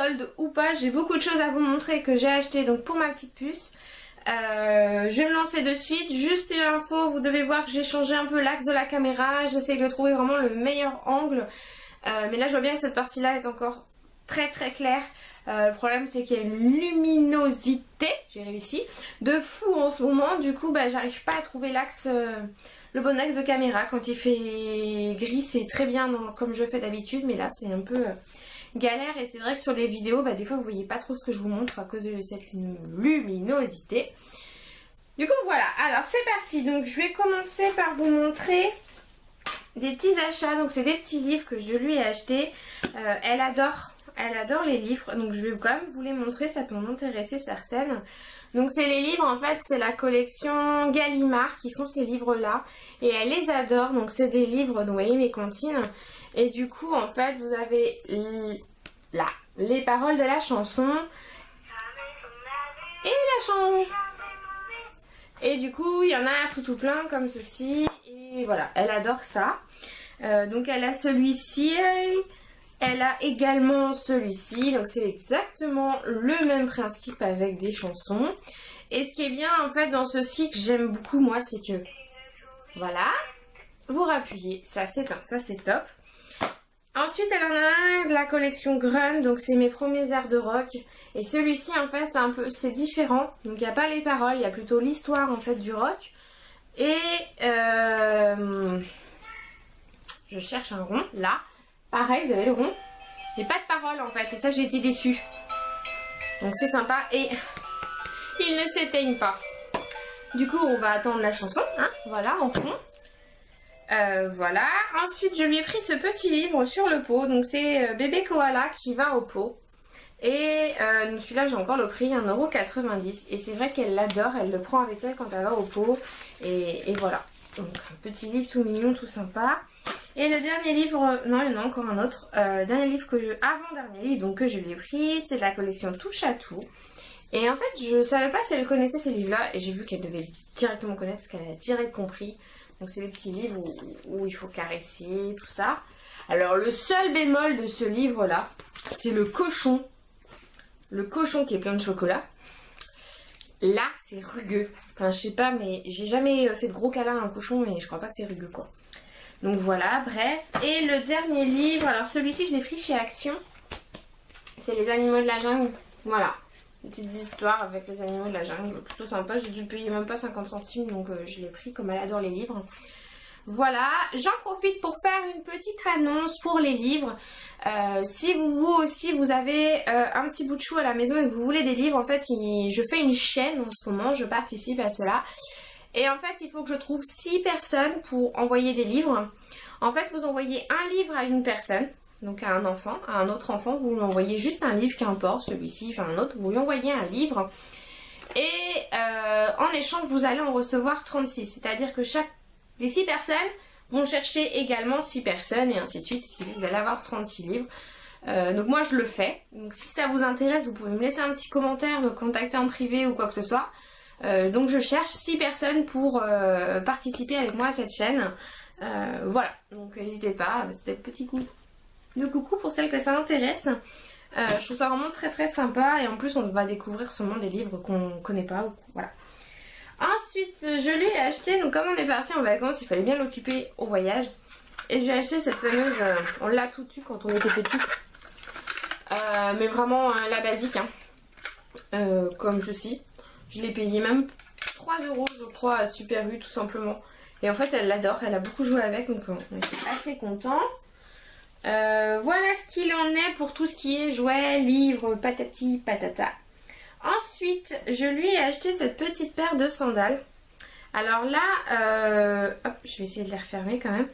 solde ou pas, j'ai beaucoup de choses à vous montrer que j'ai acheté donc pour ma petite puce. Je vais me lancer de suite. Juste une info, vous devez voir que j'ai changé un peu l'axe de la caméra. J'essaie de trouver vraiment le meilleur angle. Mais là je vois bien que cette partie là est encore très claire. Le problème c'est qu'il y a une luminosité, j'ai réussi, de fou en ce moment. Du coup j'arrive pas à trouver l'axe, le bon axe de caméra. Quand il fait gris c'est très bien comme je fais d'habitude, mais là c'est un peu galère. Et c'est vrai que sur les vidéos des fois vous voyez pas trop ce que je vous montre à cause de cette luminosité. Du coup voilà, alors c'est parti. Donc je vais commencer par vous montrer des petits achats. Donc c'est des petits livres que je lui ai achetés. Elle adore les livres, donc je vais quand même vous les montrer, ça peut m'intéresser certaines. Donc c'est les livres, en fait c'est la collection Gallimard qui font ces livres là et elle les adore. Donc c'est des livres, donc vous voyez mes comptines, et du coup en fait vous avez là les paroles de la chanson et la chanson. Et du coup il y en a tout plein comme ceci, et voilà, elle adore ça. Donc elle a celui-ci, elle a également celui-ci, donc c'est exactement le même principe avec des chansons. Et ce qui est bien en fait dans ceci que j'aime beaucoup moi, c'est que voilà, vous rappuyez, ça s'éteint, ça c'est top. Ensuite elle en a un de la collection Grun, donc c'est mes premiers airs de rock. Et celui-ci en fait c'est différent, donc il n'y a pas les paroles, il y a plutôt l'histoire en fait du rock. Et je cherche un rond, là. Pareil, vous avez le rond. Mais pas de paroles en fait. Et ça, j'ai été déçue. Donc c'est sympa. Et ils ne s'éteignent pas. Du coup, on va attendre la chanson. Hein, voilà, en fond. Voilà. Ensuite, je lui ai pris ce petit livre sur le pot. Donc c'est Bébé Koala qui va au pot. Et celui-là, j'ai encore le prix 1,90 €. Et c'est vrai qu'elle l'adore. Elle le prend avec elle quand elle va au pot. Et voilà. Donc un petit livre tout mignon, tout sympa. Et le dernier livre, non il y en a encore un autre, dernier livre avant-dernier livre donc que je lui ai pris, c'est de la collection Touche à tout. Et en fait je savais pas si elle connaissait ces livres là, et j'ai vu qu'elle devait directement connaître parce qu'elle a direct compris. Donc c'est des petits livres où il faut caresser, tout ça. Alors le seul bémol de ce livre là, c'est le cochon qui est plein de chocolat. Là c'est rugueux, enfin je sais pas, mais j'ai jamais fait de gros câlins à un cochon et je crois pas que c'est rugueux quoi. Donc voilà, bref. Et le dernier livre, alors celui-ci je l'ai pris chez Action. C'est Les Animaux de la Jungle. Voilà, une petite histoire avec les animaux de la jungle. Plutôt sympa, j'ai dû payer même pas 50 centimes, donc je l'ai pris comme elle adore les livres. Voilà, j'en profite pour faire une petite annonce pour les livres. Si vous aussi vous avez un petit bout de chou à la maison et que vous voulez des livres, en fait je fais une chaîne en ce moment, je participe à cela. Et en fait il faut que je trouve 6 personnes pour envoyer des livres. En fait vous envoyez un livre à une personne, donc à un enfant, à un autre enfant vous lui envoyez juste un livre, qu'importe, celui-ci, enfin un autre, vous lui envoyez un livre. Et en échange vous allez en recevoir 36, c'est-à-dire que les 6 personnes vont chercher également 6 personnes et ainsi de suite, ce qui fait que vous allez avoir 36 livres. Donc moi je le fais, donc si ça vous intéresse vous pouvez me laisser un petit commentaire, me contacter en privé ou quoi que ce soit. Donc je cherche 6 personnes pour participer avec moi à cette chaîne. Voilà, donc n'hésitez pas, c'était un petit coup de coucou pour celles que ça intéresse. Je trouve ça vraiment très sympa, et en plus on va découvrir sûrement des livres qu'on connaît pas. Voilà. Ensuite je lui ai acheté, donc comme on est parti en vacances il fallait bien l'occuper au voyage. Et j'ai acheté cette fameuse, on l'a tout eu quand on était petite. Mais vraiment la basique, hein. Comme ceci. Je l'ai payé même 3 € je crois à Super U tout simplement. Et en fait elle l'adore, elle a beaucoup joué avec, donc on était assez contents. Voilà ce qu'il en est pour tout ce qui est jouets, livres, patati patata. Ensuite je lui ai acheté cette petite paire de sandales. Alors là, hop, je vais essayer de les refermer quand même.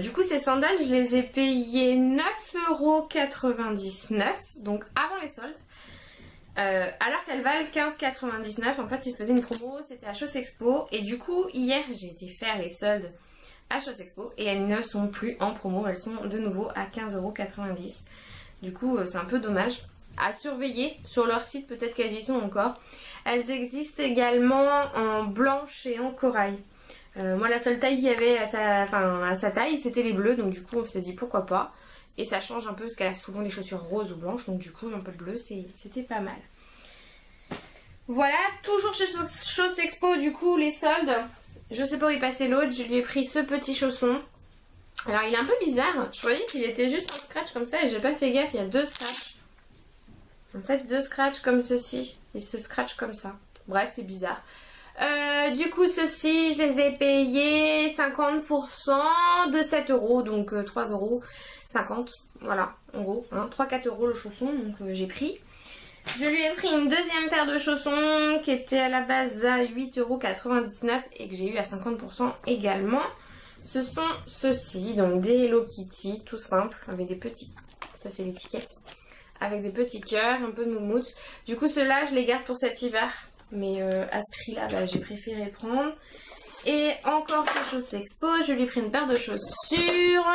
Du coup ces sandales je les ai payées 9,99 €, donc avant les soldes. Alors qu'elles valent 15,99 €. En fait ils faisaient une promo, c'était à Chausse Expo. Et du coup hier j'ai été faire les soldes à Chausse Expo et elles ne sont plus en promo, elles sont de nouveau à 15,90 €. Du coup c'est un peu dommage. À surveiller sur leur site, peut-être qu'elles y sont encore. Elles existent également en blanche et en corail. Moi la seule taille qu'il y avait à sa taille c'était les bleus, donc du coup on s'est dit pourquoi pas. Et ça change un peu parce qu'elle a souvent des chaussures roses ou blanches. Donc du coup un peu de bleu c'était pas mal. Voilà, toujours chez Chose Expo du coup les soldes. Je sais pas où est passé l'autre, je lui ai pris ce petit chausson. Alors il est un peu bizarre, je voyais qu'il était juste en scratch comme ça et j'ai pas fait gaffe, il y a 2 scratchs. En fait 2 scratchs comme ceci, il se scratch comme ça. Bref c'est bizarre. Du coup ceux-ci je les ai payés 50% de 7 €, donc 3,50 €. Voilà, en gros, hein, 3-4 € le chausson, donc j'ai pris. Je lui ai pris une deuxième paire de chaussons qui était à la base à 8,99 € et que j'ai eu à 50% également. Ce sont ceux-ci, donc des Hello Kitty, tout simple, avec des petits, ça c'est l'étiquette, avec des petits cœurs, un peu de moumoute. Du coup ceux-là je les garde pour cet hiver, mais à ce prix-là bah, j'ai préféré prendre. Et encore chez Chose Expo, je lui ai pris une paire de chaussures.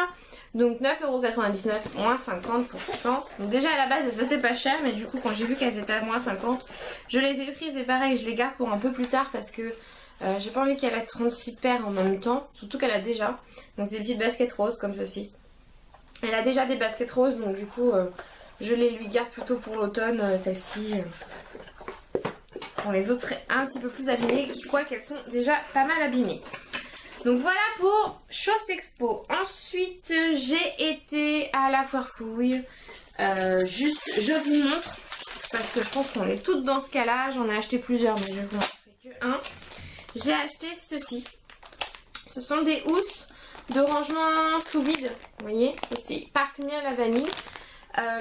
Donc 9,99 € moins 50%. Donc déjà à la base elles étaient pas chères, mais du coup quand j'ai vu qu'elles étaient à moins 50, je les ai prises et pareil je les garde pour un peu plus tard parce que j'ai pas envie qu'elle ait 36 paires en même temps. Surtout qu'elle a déjà. Donc c'est des petites baskets roses comme ceci. Elle a déjà des baskets roses donc du coup je les lui garde plutôt pour l'automne, celles-ci. Bon, les autres seraient un petit peu plus abîmées, quoique elles sont déjà pas mal abîmées. Donc voilà pour Chose Expo. Ensuite j'ai été à la foire fouille. Juste je vous montre parce que je pense qu'on est toutes dans ce cas là. J'en ai acheté plusieurs mais je vais vous montrer que un. J'ai acheté ceci. Ce sont des housses de rangement sous vide. Vous voyez, ceci parfumé à la vanille.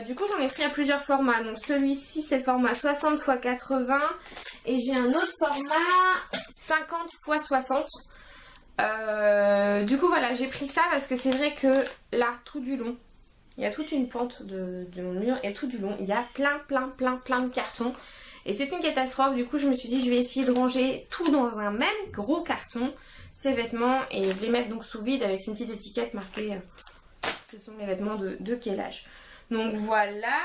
Du coup j'en ai pris à plusieurs formats. Donc celui-ci c'est le format 60 x 80 et j'ai un autre format 50 x 60. Du coup voilà j'ai pris ça parce que c'est vrai que là tout du long il y a toute une pente de mon mur et tout du long il y a plein de cartons et c'est une catastrophe. Du coup je me suis dit je vais essayer de ranger tout dans un même gros carton, ces vêtements, et de les mettre donc sous vide avec une petite étiquette marquée ce sont les vêtements de quel âge. Donc voilà.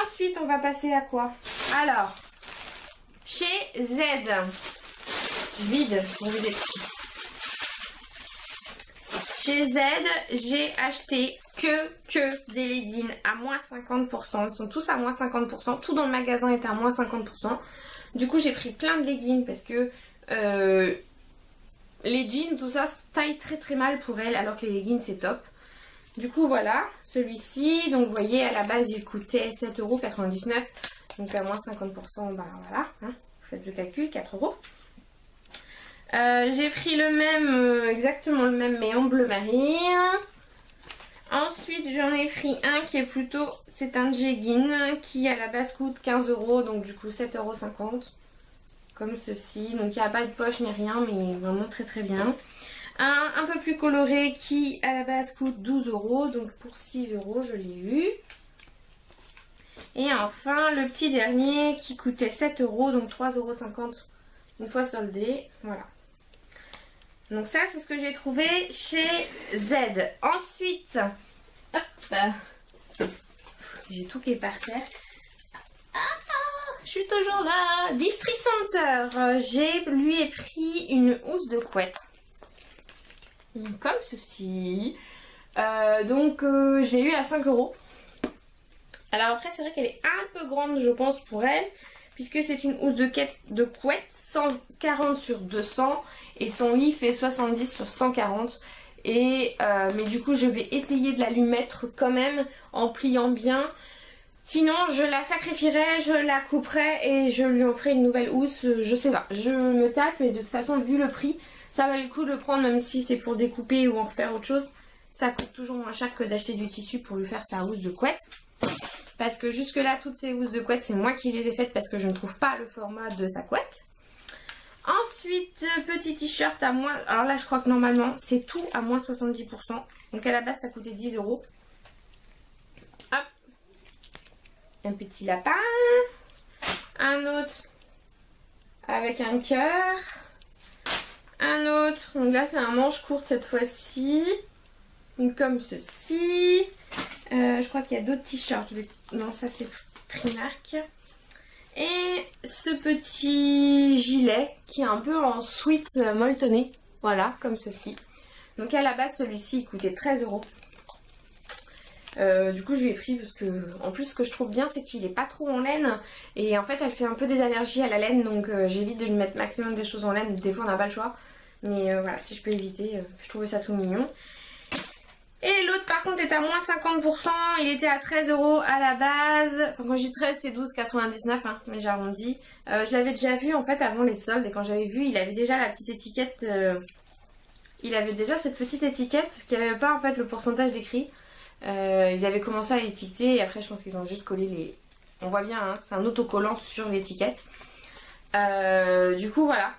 Ensuite on va passer à quoi? Alors chez Z vide pour vous expliquer. Chez Z, j'ai acheté que des leggings à moins 50%. Ils sont tous à moins 50%. Tout dans le magasin était à moins 50%. Du coup, j'ai pris plein de leggings parce que les jeans, tout ça, taille très mal pour elle, alors que les leggings, c'est top. Du coup, voilà, celui-ci. Donc, vous voyez, à la base, il coûtait 7,99 €. Donc, à moins 50%, bah voilà. Hein, vous faites le calcul, 4 €. J'ai pris le même, exactement le même mais en bleu marine. Ensuite j'en ai pris un qui est plutôt, c'est un jegging qui à la base coûte 15 €, donc du coup 7,50 € comme ceci. Donc il n'y a pas de poche ni rien mais vraiment très bien. Un peu plus coloré qui à la base coûte 12 €, donc pour 6 € je l'ai eu. Et enfin le petit dernier qui coûtait 7 €, donc 3,50 € une fois soldé, voilà. Donc ça c'est ce que j'ai trouvé chez Z. Ensuite, hop, j'ai tout qui est par terre. Je suis toujours là. Distri Center, lui ai pris une housse de couette. Comme ceci. Donc je l'ai eu à 5 €. Alors après c'est vrai qu'elle est un peu grande je pense pour elle, puisque c'est une housse de couette 140 sur 200 et son lit fait 70 sur 140. Mais du coup je vais essayer de la lui mettre quand même en pliant bien. Sinon je la sacrifierai, je la couperai et je lui en ferai une nouvelle housse. Je sais pas, je me tâte, mais de toute façon vu le prix, ça valait le coup de le prendre même si c'est pour découper ou en refaire autre chose. Ça coûte toujours moins cher que d'acheter du tissu pour lui faire sa housse de couette. Parce que jusque là toutes ces housses de couette c'est moi qui les ai faites parce que je ne trouve pas le format de sa couette. Ensuite petit t-shirt à moins, alors là je crois que normalement c'est tout à moins 70%. Donc à la base ça coûtait 10 €. Hop, un petit lapin, un autre avec un cœur, un autre, donc là c'est un manche courte cette fois-ci, comme ceci. Je crois qu'il y a d'autres t-shirts. Non, ça c'est Primark. Et ce petit gilet qui est un peu en sweat molletonné. Voilà, comme ceci. Donc à la base, celui-ci il coûtait 13 €. Du coup je lui ai pris parce que en plus ce que je trouve bien c'est qu'il est pas trop en laine. Et en fait elle fait un peu des allergies à la laine. Donc j'évite de lui mettre maximum des choses en laine. Des fois on n'a pas le choix. Mais voilà, si je peux éviter, je trouvais ça tout mignon. Et l'autre par contre est à moins 50%, il était à 13 € à la base. Enfin quand je dis 13 c'est 12,99 hein, mais j'arrondis. Je l'avais déjà vu en fait avant les soldes et quand j'avais vu il avait déjà la petite étiquette. Il avait déjà cette petite étiquette qui avait pas en fait le pourcentage décrit. Ils avaient commencé à étiqueter et après je pense qu'ils ont juste collé les... On voit bien hein, c'est un autocollant sur l'étiquette. Du coup voilà.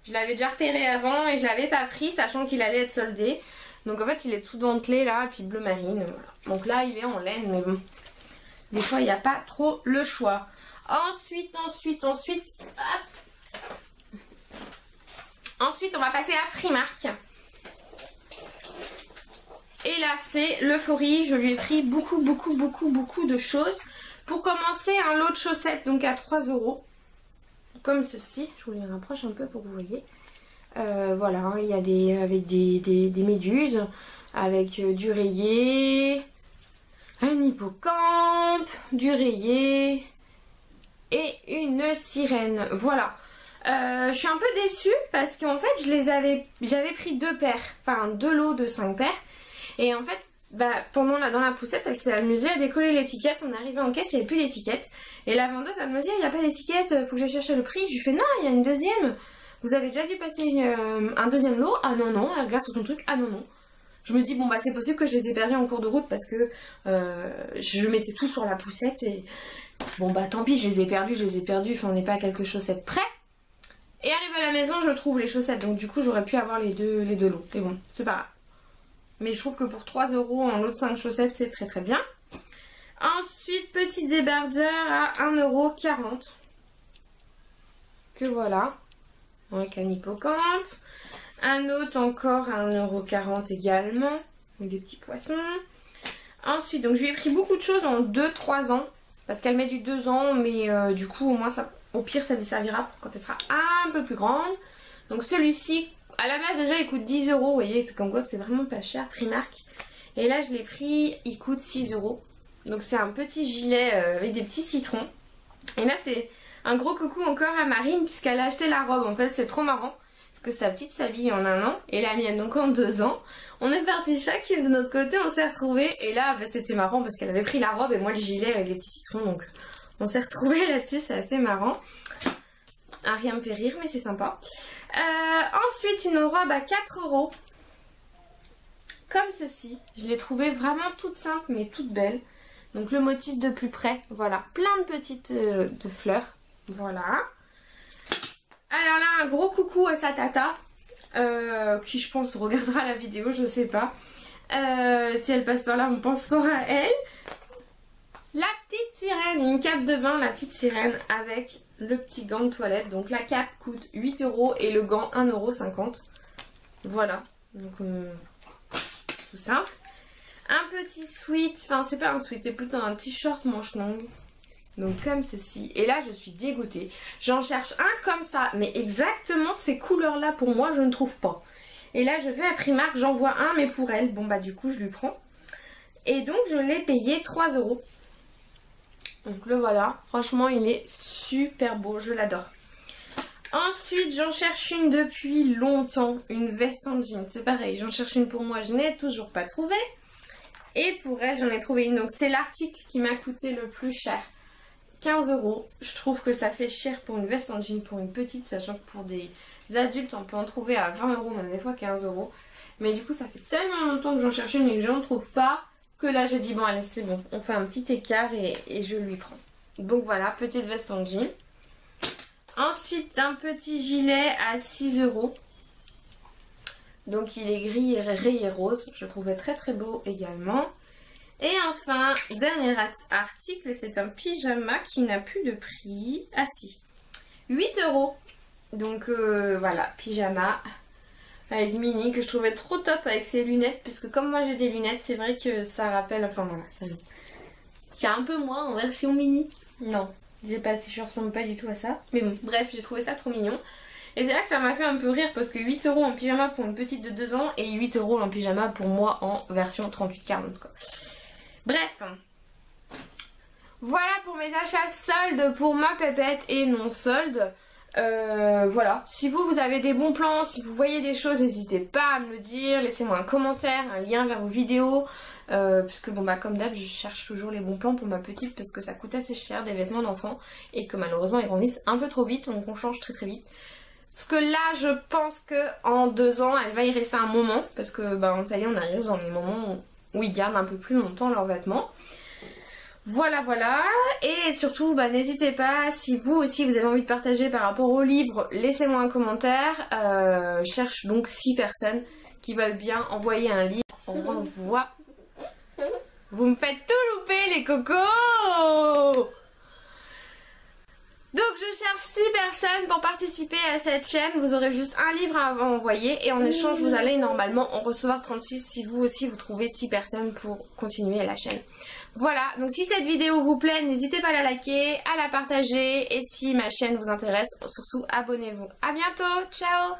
Je l'avais déjà repéré avant et je l'avais pas pris sachant qu'il allait être soldé. Donc en fait il est tout dentelé là, et puis bleu marine, voilà. Donc là il est en laine, mais bon, des fois il n'y a pas trop le choix. Ensuite, on va passer à Primark. Et là c'est l'euphorie, je lui ai pris beaucoup de choses. Pour commencer un lot de chaussettes donc à 3 €, comme ceci, je vous les rapproche un peu pour que vous voyez. Voilà, il y a des méduses, avec du rayé, un hippocampe, du rayé et une sirène. Voilà. Je suis un peu déçue parce qu'en fait j'avais pris 2 paires, enfin 2 lots de 5 paires. Et en fait, pendant dans la poussette, elle s'est amusée à décoller l'étiquette. On est arrivé en caisse, il n'y avait plus d'étiquette. Et la vendeuse, elle me dit, il n'y a pas d'étiquette, faut que j'aille chercher le prix. Je lui fais, non, il y a une deuxième. Vous avez déjà dû passer un deuxième lot? Ah non, non, elle regarde sur son truc, ah non, non. Je me dis, bon bah c'est possible que je les ai perdus en cours de route parce que je mettais tout sur la poussette et bon bah tant pis, je les ai perdus, enfin on n'est pas à quelques chaussettes près. Et arrivé à la maison, je trouve les chaussettes, donc du coup j'aurais pu avoir les deux lots. Mais bon, c'est pas grave. Mais je trouve que pour 3 € en lot de 5 chaussettes, c'est très très bien. Ensuite, petit débardeur à 1,40 €. Que voilà. Avec un hippocampe. Un autre encore à 1,40 € également. Avec des petits poissons. Ensuite, donc je lui ai pris beaucoup de choses en 2-3 ans. Parce qu'elle met du 2 ans. Mais du coup, au moins, ça, au pire, ça lui servira pour quand elle sera un peu plus grande. Donc celui-ci, à la base déjà, il coûte 10 €. Vous voyez, c'est comme quoi que c'est vraiment pas cher, Primark. Et là, je l'ai pris, il coûte 6 €. Donc c'est un petit gilet avec des petits citrons. Et là, c'est un gros coucou encore à Marine puisqu'elle a acheté la robe. En fait, c'est trop marrant. Parce que sa petite s'habille en 1 an et la mienne donc en 2 ans. On est partis chacune de notre côté, on s'est retrouvés. Et là, c'était marrant parce qu'elle avait pris la robe et moi le gilet avec les petits citrons. Donc on s'est retrouvés là-dessus, c'est assez marrant. Rien me fait rire, mais c'est sympa. Ensuite, une robe à 4 €. Comme ceci. Je l'ai trouvée vraiment toute simple mais toute belle. Donc le motif de plus près, voilà. Plein de petites de fleurs. Voilà. Alors là, un gros coucou à sa tata. Qui je pense regardera la vidéo, je sais pas. Si elle passe par là, on pense fort à elle. La petite sirène, une cape de bain, la petite sirène avec le petit gant de toilette. Donc la cape coûte 8 € et le gant 1,50 €. Voilà, donc tout simple. Un petit sweat, enfin c'est pas un sweat, c'est plutôt un t-shirt manche longue. Donc comme ceci. Et là je suis dégoûtée. J'en cherche un comme ça, mais exactement ces couleurs là pour moi je ne trouve pas. Et là je vais à Primark, j'en vois un mais pour elle. Bon bah du coup je lui prends. Et donc je l'ai payé 3 €. Donc le voilà, franchement il est super beau, je l'adore. Ensuite j'en cherche une depuis longtemps, une veste en jean, c'est pareil, j'en cherche une pour moi, je n'ai toujours pas trouvé. Et pour elle j'en ai trouvé une, donc c'est l'article qui m'a coûté le plus cher, 15 €. Je trouve que ça fait cher pour une veste en jean pour une petite, sachant que pour des adultes on peut en trouver à 20 €, même des fois 15 €. Mais du coup ça fait tellement longtemps que j'en cherche une et que je n'en trouve pas, que là j'ai dit bon allez c'est bon, on fait un petit écart et je lui prends. Donc voilà, petite veste en jean. Ensuite un petit gilet à 6 €. Donc il est gris et rayé rose, je le trouvais très très beau également. Et enfin, dernier article, c'est un pyjama qui n'a plus de prix. Ah si, 8 €. Donc voilà, pyjama avec mini que je trouvais trop top avec ses lunettes. Puisque comme moi j'ai des lunettes, c'est vrai que ça rappelle, enfin voilà, c'est un peu moi en version mini. Non, je ressemble pas du tout à ça. Mais bon, bref, j'ai trouvé ça trop mignon. Et c'est là que ça m'a fait un peu rire parce que 8 € en pyjama pour une petite de 2 ans et 8 € en pyjama pour moi en version 38-40 quoi. Bref. Voilà pour mes achats soldes pour ma pépette et non soldes. Voilà, si vous avez des bons plans, si vous voyez des choses, n'hésitez pas à me le dire, laissez-moi un commentaire, un lien vers vos vidéos, puisque bon bah comme d'hab je cherche toujours les bons plans pour ma petite parce que ça coûte assez cher des vêtements d'enfant et que malheureusement ils grandissent un peu trop vite, donc on change très vite. Parce que là je pense que en 2 ans elle va y rester un moment, parce que bah ça y est on arrive dans les moments où ils gardent un peu plus longtemps leurs vêtements. Voilà, et surtout n'hésitez pas, si vous aussi vous avez envie de partager par rapport au livre, laissez-moi un commentaire. Je cherche donc 6 personnes qui veulent bien envoyer un livre. On renvoie. Vous me faites tout louper les cocos. Donc je cherche 6 personnes pour participer à cette chaîne. Vous aurez juste un livre à envoyer et en échange vous allez normalement en recevoir 36 si vous aussi vous trouvez 6 personnes pour continuer la chaîne. Voilà, donc si cette vidéo vous plaît, n'hésitez pas à la liker, à la partager et si ma chaîne vous intéresse, surtout abonnez-vous. A bientôt, ciao!